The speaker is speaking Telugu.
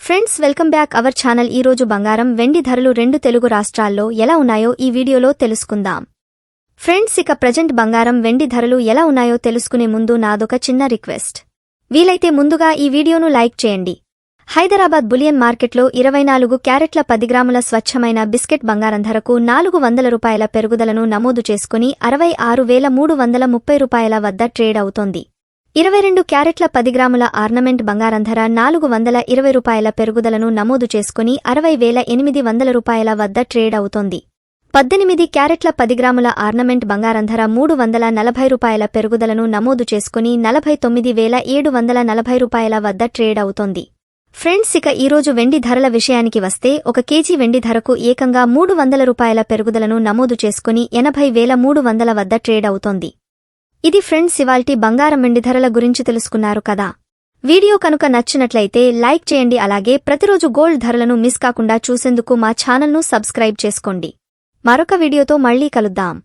Friends welcome back our channel. ఈ రోజు బంగారం వెండి ధరలు రెండు తెలుగు రాష్ట్రాల్లో ఎలా ఉన్నాయో ఈ వీడియోలో తెలుసుకుందాం. ఫ్రెండ్స్ ఇక ప్రజెంట్ బంగారం వెండి ధరలు ఎలా ఉన్నాయో తెలుసుకునే ముందు నాదొక చిన్న రిక్వెస్ట్. వీలైతే ముందుగా ఈ వీడియోను లైక్ చేయండి. హైదరాబాద్ బులియన్ మార్కెట్లో 24 క్యారెట్ల 10 గ్రాముల స్వచ్ఛమైన బిస్కెట్ బంగారం ధరకు ₹400 పెరుగుదలను నమోదు చేసుకుని ₹66,330 వద్ద ట్రేడ్ అవుతోంది. 22 క్యారెట్ల 10 గ్రాముల ఆర్నమెంట్ బంగారం ధర ₹420 పెరుగుదలను నమోదు చేసుకుని ₹60,800 వద్ద ట్రేడ్ అవుతోంది. 18 క్యారెట్ల 10 గ్రాముల ఆర్నమెంట్ బంగారం ధర ₹340 పెరుగుదలను నమోదు చేసుకుని ₹49,740 వద్ద ట్రేడ్ అవుతోంది. ఫ్రెండ్స్ ఇక ఈరోజు వెండి ధరల విషయానికి వస్తే 1 కేజీ వెండి ధరకు ఏకంగా ₹300 పెరుగుదలను నమోదు చేసుకుని 80,300 వద్ద ట్రేడ్ అవుతోంది. ఇది ఫ్రెండ్స్ ఇవాల్టి బంగారం వెండి ధరల గురించి తెలుసుకున్నారు కదా. వీడియో కనుక నచ్చినట్లయితే లైక్ చేయండి. అలాగే ప్రతిరోజు గోల్డ్ ధరలను మిస్ కాకుండా చూసేందుకు మా ఛానల్ను సబ్స్క్రైబ్ చేసుకోండి. మరొక వీడియోతో మళ్లీ కలుద్దాం.